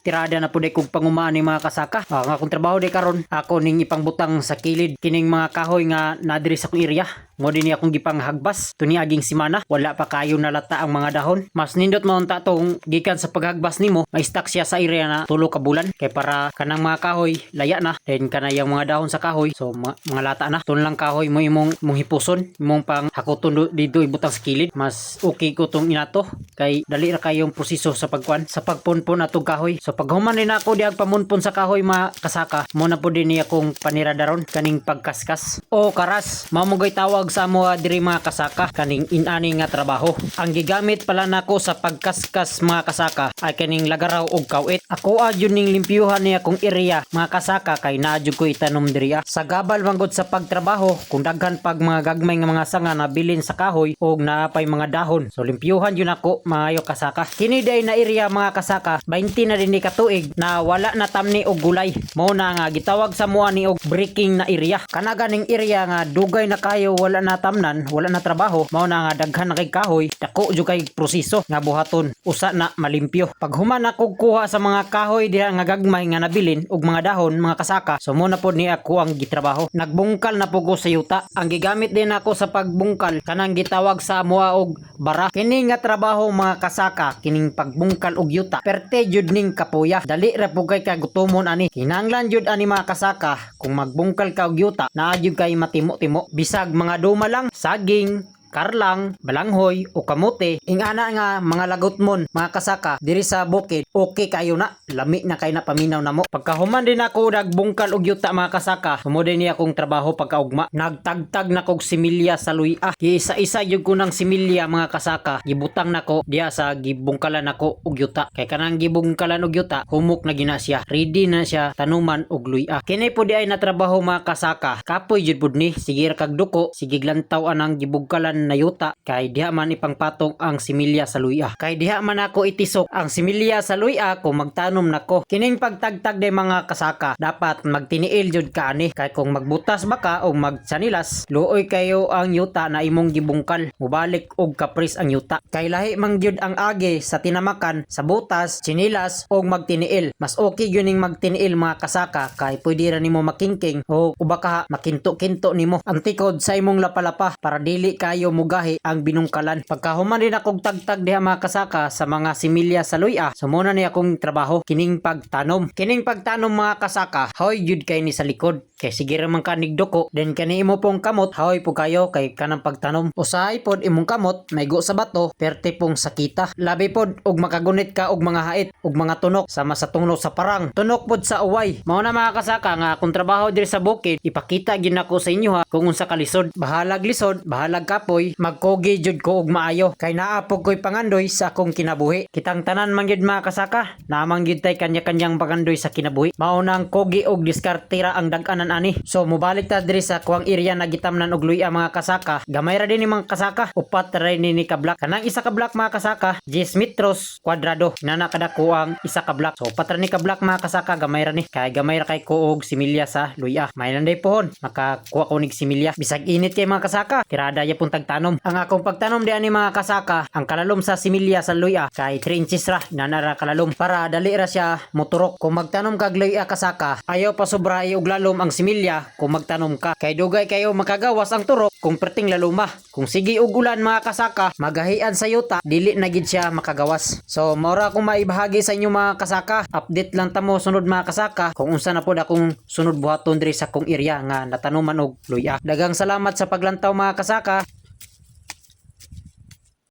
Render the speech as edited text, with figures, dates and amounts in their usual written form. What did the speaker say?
tirada na pud kog pangumaan ni mga kasaka. Nga akong trabaho di karon ako ning ipangbutang sa kilid kining mga kahoy nga nadiri sa akong area. Mo din akong gipanghagbas tuni aging semana wala pa kayo nalata ang mga dahon. Mas nindot mo unta tong gikan sa paghagbas nimo ma-stack siya sa area na tulo ka bulan kay para kanang mga kahoy laya na then kanayang mga dahon sa kahoy so mga lata na tun lang kahoy mo imong hipuson imong pang hakuton dito ibutang sa kilid. Mas okay ko tong inato kay dali ra kayong proseso sa pagkuan sa pagpunpon atong kahoy. So paghuman din ako diag pamunpon sa kahoy mga kasaka mo na po din niya kong paniradaron kaning pagkaskas o karas mao mo gay tawag sa amo diri mga kasaka kaning inani nga trabaho. Ang gigamit pala nako sa pagkaskas mga kasaka ay kaning lagaraw og kawit. Ako adyon ning limpyuhan niya kung area mga kasaka kay naadyo ko itanom diri sa gabal manggod sa pagtrabaho kung daghan pag mga gagmay nga mga sanga na bilin sa kahoy og naapay mga dahon. So limpyuhan yun ako maayo kasaka. Kini day na area mga kasaka 20 na din ni katuig na wala na tamni og gulay. Mao na nga gitawag sa mua ni og breaking na area. Kana ganing area nga dugay na kayo wala na tamnan, wala na trabaho. Mao na nga daghan na kay kahoy, dako jud kay proseso nga buhaton usa na malimpyo. Pag human ako kuha sa mga kahoy diha nga gagmay nga nabilin og mga dahon mga kasaka, so mo na pod ni ako ang gitrabaho. Nagbungkal na po ko sa yuta. Ang gigamit din ako sa pagbungkal kanang gitawag sa mua og bara. Kini nga trabaho mga kasaka kining pagbungkal og yuta perte jud ning kapuya. Dali ra po kay kagutomon ani. Kinahanglan jud ani mga kasaka kung magbungkal ka og yuta naa jud kay matimo-timo bisag mga duma lang saging karlang, balanghoy o kamote ingana nga mga lagotmon mga kasaka diri sa bukid okay kayo na lami na kay na paminaw namo. Pagkahuman din ako nagbungkal og yuta mga kasaka sumo din niya akong trabaho pagkaugma nagtagtag na kog similya sa luya isa-isa jud ko ng similya mga kasaka gibutang nako diha sa gibungkalan nako og yuta kay kanang gibungkalan og yuta humok na gina siya ready na siya tanuman og luya. Kini po di ay na trabaho mga kasaka kapoy jud pud ni sige ra kag duko sige glantaw anang gibungkalan na yuta kay diha man ipangpatong ang similya sa luya kay diha man ako itisok ang similya sa luya kung magtanom nako. Kining pagtagtag de mga kasaka dapat magtiniil jud ka ani kay kung magbutas baka o magsanilas luoy kayo ang yuta na imong gibungkal mubalik og kapris ang yuta kay lahi man gyud ang agi sa tinamakan sa butas sinilas og magtiniil. Mas okay gyud ning magtiniil mga kasaka kay pwede ra nimo makingking o baka makinto-kinto nimo ang tikod sa imong lapalapa para dili kayo mugahi ang binungkalan. Pagkahuman din akong tagtag diha mga kasaka sa mga similya sa luya sumuna ni akong trabaho kining pagtanom. Kining pagtanom mga kasaka hoy jud kay ni sa likod kay sige ra man ka nigdoko then kani imo pong kamot hoy po kayo kay kanang pagtanom usahay pod imong kamot maygo sa bato perte pong sakita labi pod og makagunit ka og mga hait og mga tunok sama sa tunok sa parang tunok pod sa uway. Mao na mga kasaka nga akong trabaho diri sa bukid ipakita gyud nako sa inyo ha kung unsa ka lisod bahalag kapoy magkogi jud ko og maayo kay naa po ko'y pangandoy sa akong kinabuhi. Kitang tanan man gyud mga kasaka namang gyud tay kanya-kanyang pangandoy sa kinabuhi. Mao nang kogi og diskartira ang dag-anan ani. So mobalik ta diri sa kuang area na gitamnan og luya mga kasaka. Gamay ra din ni mga kasaka upat ra ni ka block kanang isa ka block mga kasaka 10 metros kwadrado nana kada kuang isa ka block. So upat ra ni ka block mga kasaka gamay ra ni kay gamay ra kay ko og similya sa luya. May nanday pohon makakuha ko nig similya bisag init kay mga kasaka tirada ya pun tagtanom. Ang akong pagtanom di ani mga kasaka ang kalalom sa similya sa luya kay 3 inches ra nanara kalalom para dali ra siya moturok. Kung magtanom kag luya kasaka ayaw pa sobra og lalom ang similya kung magtanom ka kay dugay kayo makagawas ang turok kung perting laluma. Kung sige og ulan mga kasaka magahian sa yuta dili na gid siya makagawas. So maura akong maibahagi sa inyo mga kasaka update lang tamo sunod mga kasaka kung unsa na pod akong sunod buhaton diri sa kong area nga natanuman og luya. Dagang salamat sa paglantaw mga kasaka.